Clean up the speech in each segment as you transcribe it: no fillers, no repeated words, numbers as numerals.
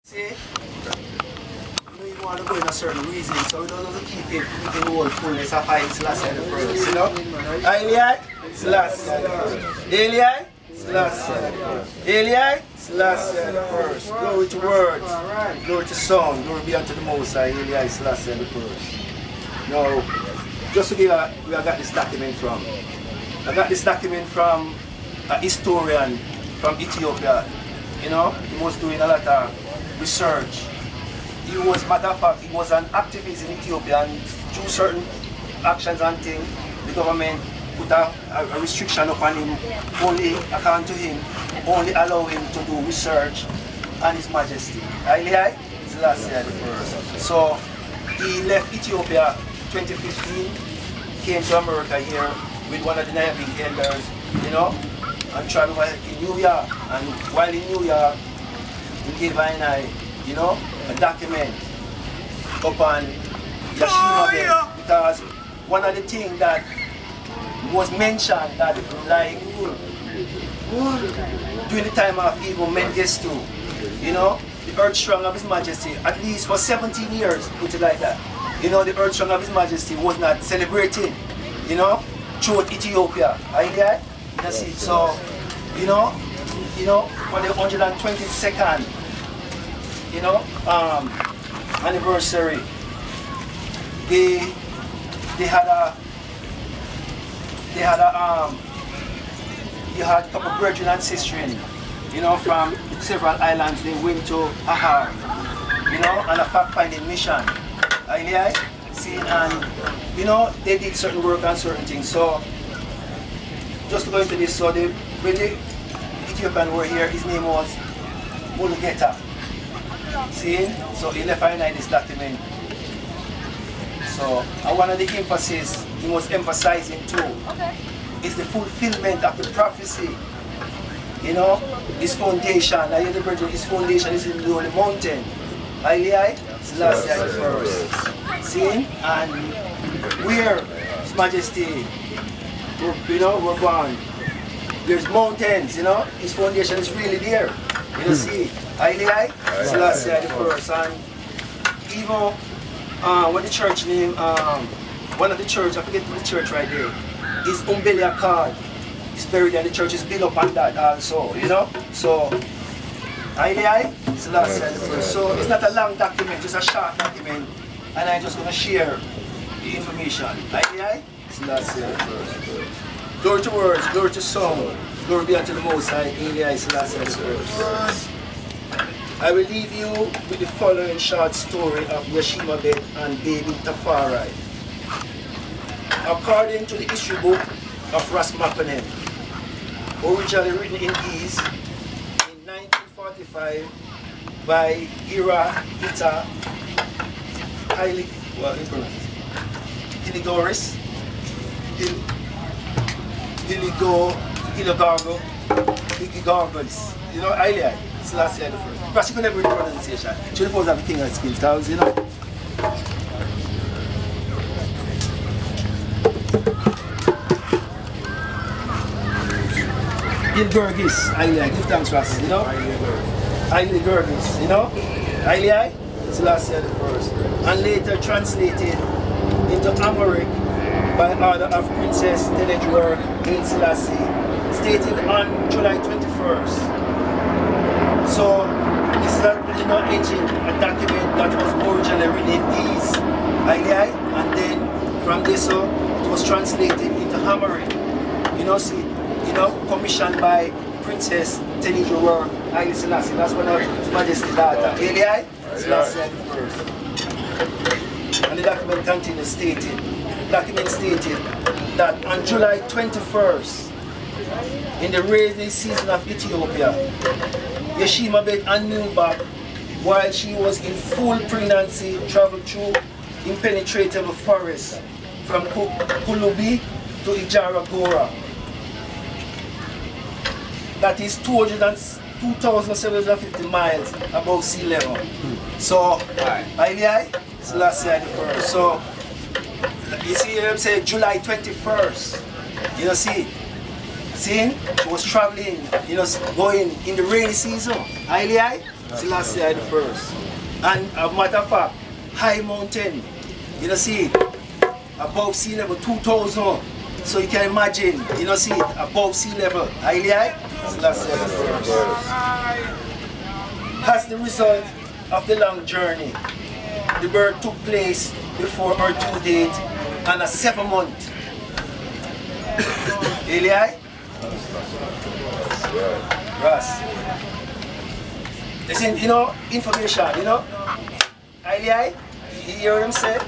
See? You know you want to go in a certain reason, so we don't have to keep it within the whole fullness of Haile Selassie the first, you know? Haile Selassie the first. Haile Selassie. Haile Selassie the first. Glory to words, glory to song, glory be unto the Most High, Haile Selassie the first. Now, just to give where I got this document from. I got this document from a historian from Ethiopia. You know, he was doing a lot of research. He was, matter of fact, he was an activist in Ethiopia, and through certain actions and things, the government put a restriction upon him, only, according to him, only allow him to do research on His Majesty. Haile Selassie the first. So he left Ethiopia 2015, came to America here with one of the Nyahbinghi elders, you know, and traveled in New York. And while in New York, he gave I, you know, a document upon Yashima because one of the things that was mentioned that like during the time of even Mengistu, you know, the earth strong of His Majesty, at least for 17 years, put it like that, you know, the earth strong of His Majesty was not celebrated, you know, throughout Ethiopia. Haile, you see, so, you know, for the 122nd, you know, anniversary, they had a couple of brethren and sisters, you know, from several islands. They went to Ahar, you know, on a fact-finding mission. Haile, see, and you know, they did certain work and certain things. So, just to go into this, so when the Ethiopian were here, his name was Mulugeta. See, so he left behind this document. So, one of the emphasis he was emphasizing too is the fulfillment of the prophecy. You know, his foundation, his foundation is in the holy mountain. Haile Selassie the first. See, and where His Majesty, you know, were born, there's mountains, you know, his foundation is really there. You know, see, Haile Selassie the first. And even what the church name, one of the church, I forget the church right there, is Umbelia Card. It's buried and the church is built up on that also, you know. So, Haile Selassie the first. So, it's not a long document, just a short document, and I'm just going to share the information. Haile Selassie the first. Glory to words, glory to song, glory be unto the Most High, Haile Selassie the first. I will leave you with the following short story of Yashima Bet and baby Tafari. According to the history book of RasTafari, originally written in Ises in 1945 by Ita Haile, well, Hiligoris, Hiligorgos, you know, Haile Selassie the first. Because you can never read the pronunciation. She supposed to have the king of skills, because, you know. Hilgurgis, Haile, give thanks for us, you know. Haile Gurgis, you know. Haile Selassie the first. And later translated into Amharic by order of Princess Tenedjur Haile Selassie, stated on July 21st. So, this is a document that was originally written in Ises, Haile, and then from this it was translated into Amharic. You know, see, you know, commissioned by Princess Tenedjur Haile Selassie. That's one of His Majesty's daughter, Haile Selassie the first. And the document continues stated. Document stated that on July 21st, in the rainy season of Ethiopia, Yashima Bet and Newback, while she was in full pregnancy, traveled through impenetrable forests from Kulubi to Ijaragora. That is 2,750 miles above sea level. So, Haile Selassie the first. So, you see, I'm saying July 21st. You know, see, she was traveling, you know, going in the rainy season. Haile Selassie the first. And a matter of fact, high mountain, you know, see, above sea level 2,000. So you can imagine, you know, see, above sea level. Haile, Selassie the first. As the result of the long journey, the birth took place before her due date and a 7 month. Haile? Ras. Listen, you know, information, you know. Haile, you hear them say,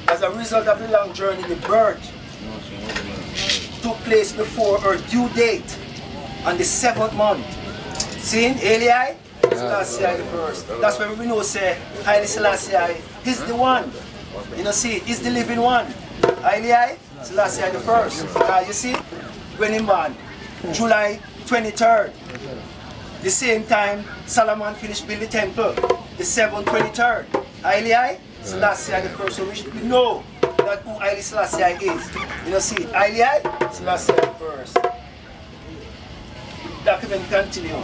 as a result of the long journey, the birth took place before her due date on the 7th month. See, Haile? Selassie the first. That's why we know say Haile Selassie is the one. You know, see, he's the living one. Haile Selassie the first. You see, when he born, July 23rd. The same time Solomon finished building the temple, the 723rd. Haile Selassie the first. So we know that who Haile Selassie is. You know, see, Haile Selassie the first. Document continue.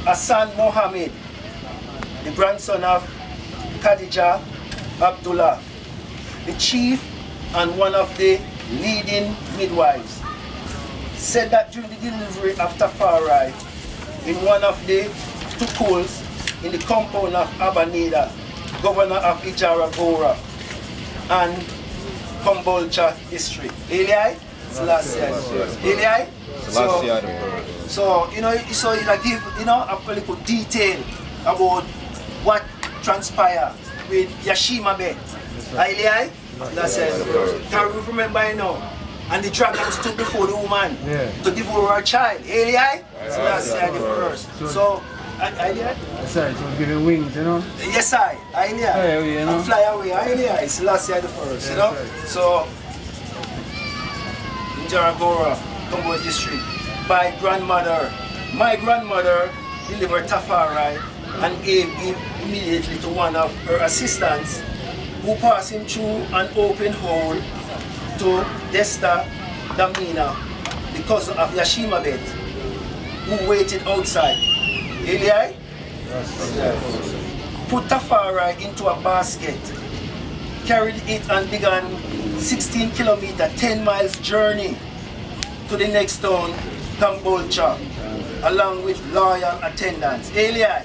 Hassan Mohammed, the grandson of Khadija Abdullah, the chief and one of the leading midwives, said that during the delivery of Tafari in one of the tukuls in the compound of Abanida, governor of Ijara Gora and Kombolcha district. Haile Selassie. Haile? So, you know, so I give, you know, a little detail about what transpired with Yashima Bet. Haile? That's it. Can you remember, you know? And the dragon stood before the woman to devour her child. Haile? So that's the first. So, Haile? Sorry, it was giving wings, you know? Yes, I. Haile. You know? And fly away. Haile. Selassie the first, you know? So, in Jaragora, Kombo district, my grandmother delivered Tafari and gave him immediately to one of her assistants who passed him through an open hole to Desta Damina, the cousin of Yashima Bet, who waited outside. Haile? Put Tafari into a basket, carried it and began 16 kilometer, 10 miles journey to the next town, Kombolcha, along with loyal attendants. Haile?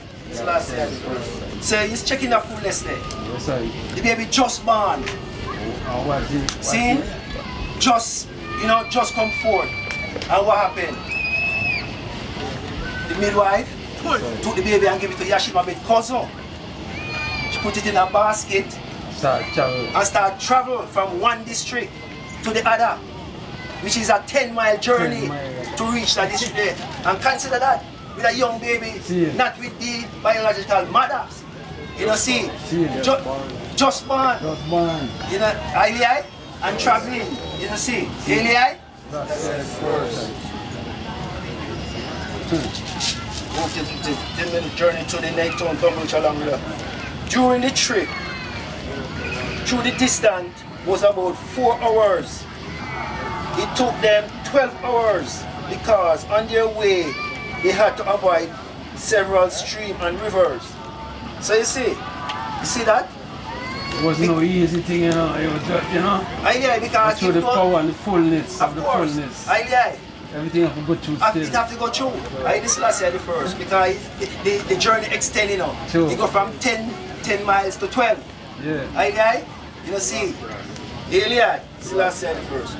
So he's checking the fullness there. Yes, sir. The baby just born. See? Just, you know, just come forth. And what happened? The midwife took the baby and gave it to Yashima Bet cousin. She put it in a basket and started travel from one district to the other, which is a 10-mile journey to reach that district there. And consider that with a young baby, not with the biological mother. You know, see, just born. You know, Haile and traveling. You know, see, Haile. That's the first. 10-minute journey to the next town, Kombolcha along there. During the trip, through the distance was about 4 hours. It took them 12 hours because on their way they had to avoid several streams and rivers. So you see that? It was no easy thing, you know. It was just, you know. Haile, because through the power and the fullness of the fullness. Haile. Everything have to go through still. It have to go through. Haile Selassie the first because the journey extends, you know. True. They go from 10 miles to 12. Yeah. Haile, you know, see, Haile Selassie the first.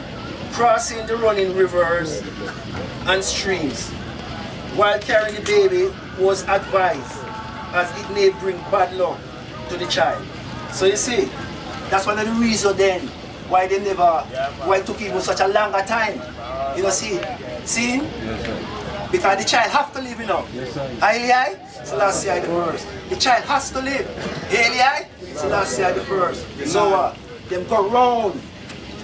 Crossing the running rivers and streams while carrying the baby was advised, as it may bring bad luck to the child. So you see, that's one of the reasons then why they never, why it took even such a longer time. You know, see, because the child have to live, you know. Haile Selassie the first. The child has to live. Haile Selassie the first. So them go round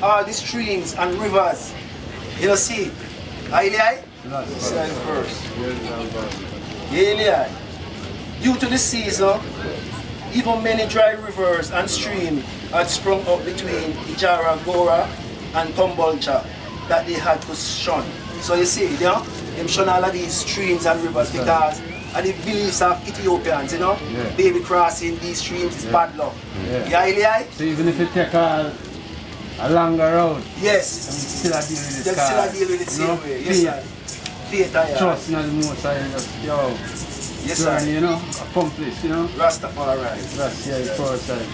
all the streams and rivers. You know, see, Haile Selassie the first. Haile. Due to the season, even many dry rivers and streams had sprung up between Ijara Gora and Kombolcha that they had to shun. So you see, you know, them shun all of these streams and rivers because and the beliefs of Ethiopians, you know? Yeah. Baby crossing these streams is bad luck. Yeah. Yeah, Haile? So even if you take a longer road, yes. still deal with it. They still deal with it the same way. Yes, sir. Faith, yeah. Trust in the most I yo. Yes, sir. You know, accomplish, you know. RasTafari. That's the first side.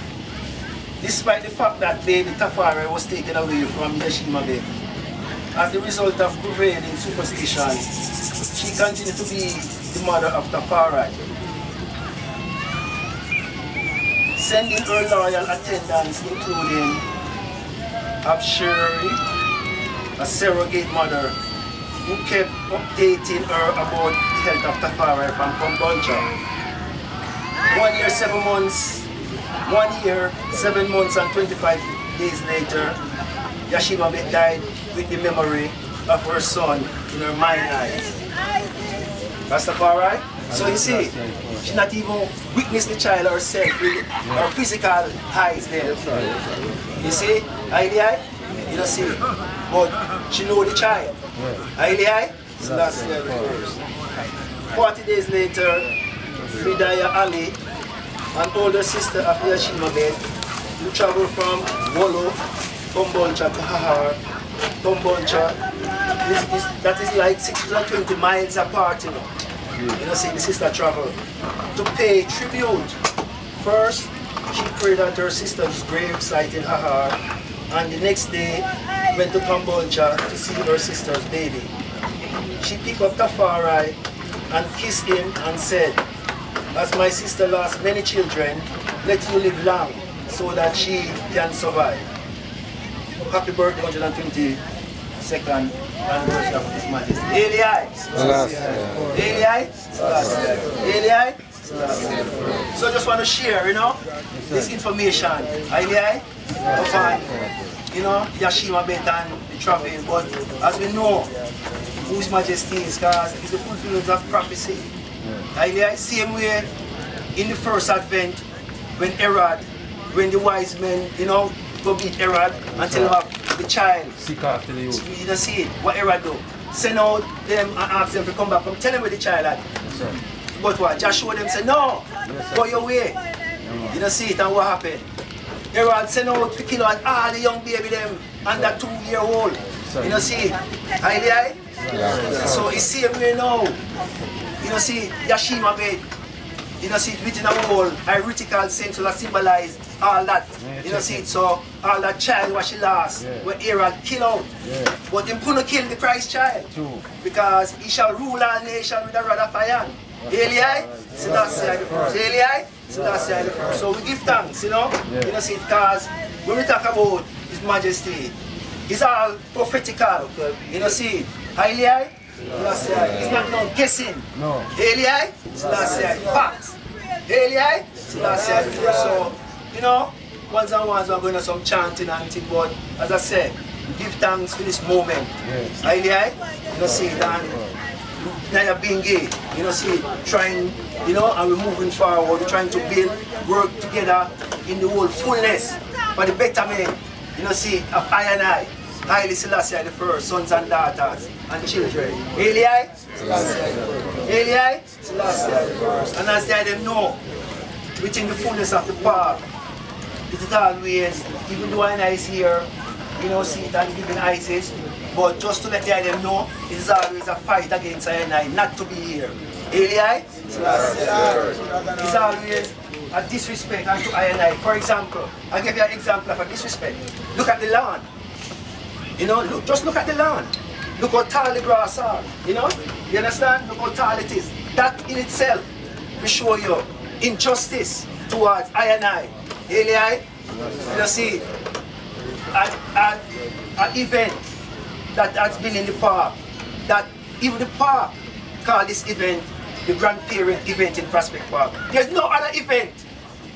Despite the fact that baby Tafari was taken away from Yashima Bay, as the result of prevailing superstition, she continued to be the mother of Tafari, sending her loyal attendants including Abshiri, a surrogate mother, who kept updating her about the health of Tafari from Komboncha. 1 year, 7 months, 1 year, 7 months and 25 days later, Yashima died with the memory of her son in her mind eyes. RasTafari? So you see, she not even witnessed the child herself with her physical eyes there. You see, Haile? You don't see, but she know the child. Haile? So that's the first. 40 days later, Ridaya Ali, an older sister of Yashima Bed, who traveled from Wolo, Komboncha to Hahar. Komboncha, that is like 620 miles apart, you know. You know, see the sister traveled to pay tribute. First, she prayed at her sister's grave site in Hahar, and the next day went to Komboncha to see her sister's baby. She picked up Tafari and kissed him and said, "As my sister lost many children, let you live long so that she can survive." Happy birthday, 122nd anniversary of His Majesty. Haile! Haile! Haile! So I just want to share, you know, this information. Haile, upon, you know, Yashima Bet and the traveling, but as we know who His Majesty is, because it's the fulfillment of prophecy. Haile, same way in the first advent, when Herod, when the wise men, you know, go beat Herod and tell him about the child. Seek after the youth. You don't see it. What Herod do? Send out them and ask them to come back. Tell them where the child at. Yes, sir. But what? Joshua them say, no, yes, go your way. You don't see it, and what happened? Herod sent out to kill out all the young baby them under 2-year-old. You don't see it. Haile? So it's same way now. You don't see Yashima Bed. You don't see it written a whole heretical sense that symbolize all that. You don't see it, so all that child what she lost, what Herod killed out. But him couldn't kill the Christ child. Because he shall rule all nations with a rod of iron. Haile? Selassie the first. Haile? Selassie the first. So we give thanks, you know? You know see it, because when we talk about His Majesty, it's all prophetical. You know see it. Haile? Selassie. It's not no guessing. No. Haile? Selassie. Facts. Haile? Selassie the first. So, you know, once and once we're going to some chanting and thing, but as I said, give thanks for this moment. Yes. Haile? You know see it, and Nyahbinghi, you know see it, trying, you know, and we're moving forward, we're trying to build, work together in the whole fullness for the betterment, you know see it, of I and I. Haile Selassie the first, sons and daughters and children. Haile? Selassie. Haile? Selassie the first. And as they them know, within the fullness of the park, it is always, even though I is here, you know, see it and giving Ises, but just to let them know, it is always a fight against I and I not to be here. Haile? Selassie. It's always a disrespect unto I and I. For example, I'll give you an example of a disrespect. Look at the land. You know, look, just look at the land. Look how tall the grass are. You know? You understand? Look how tall it is. That in itself will show you injustice towards I and I. Haile? You know, see, an event that has been in the park, that even the park call this event the grandparent event in Prospect Park. There's no other event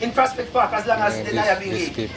in Prospect Park as long as the Nyahbinghi.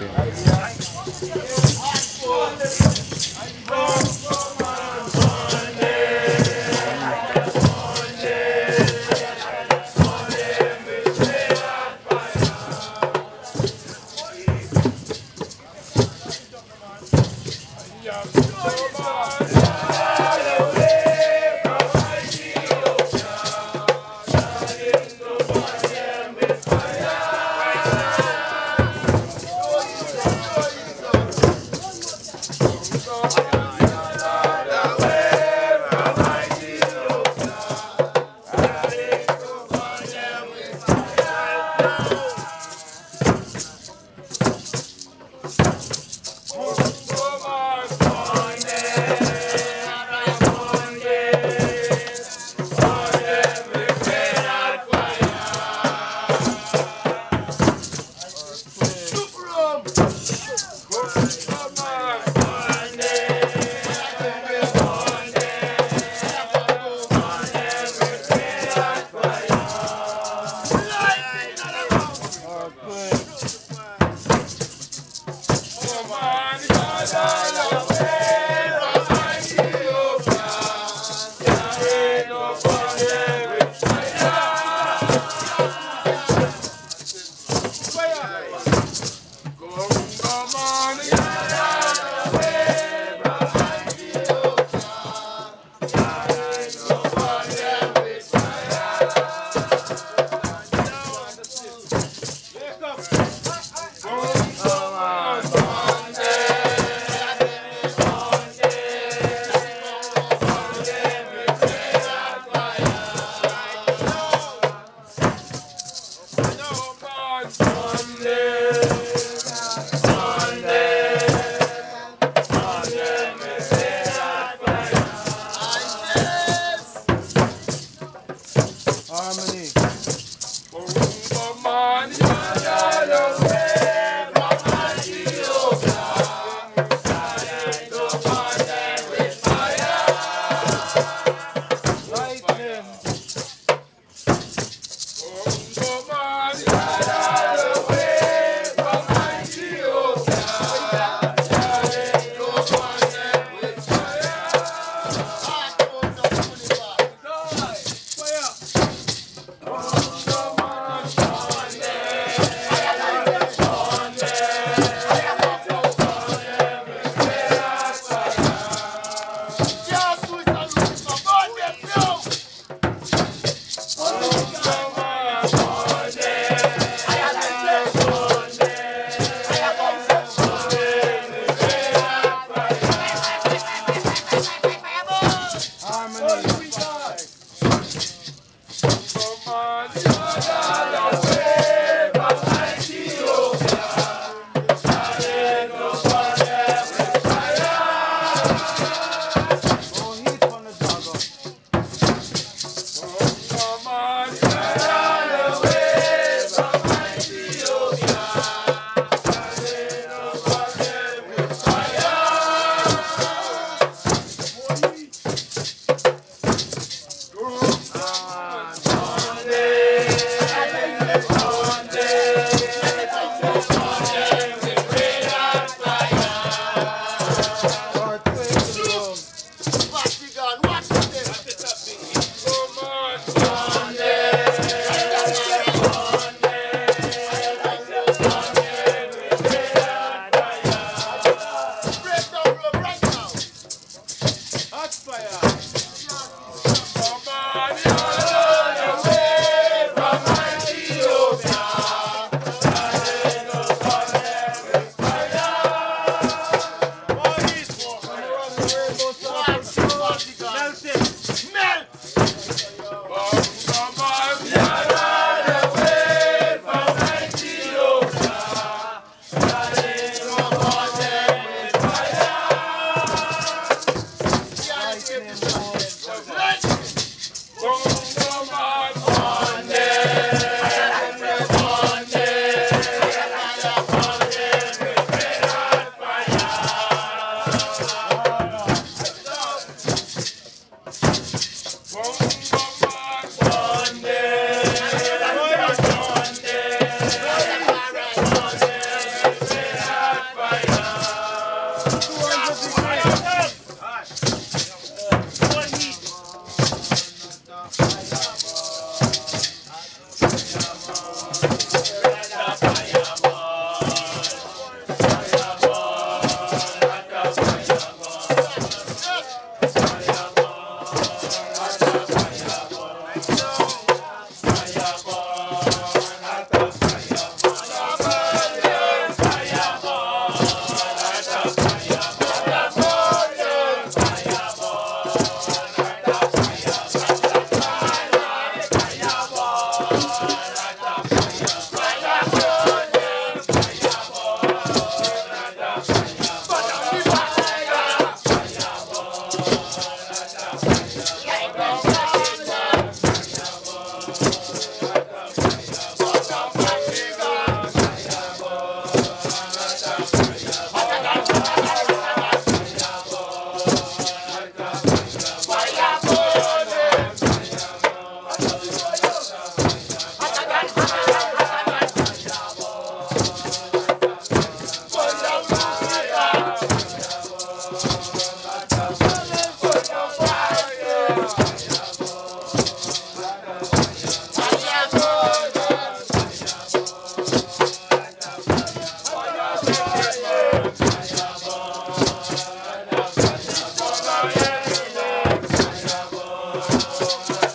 Lord.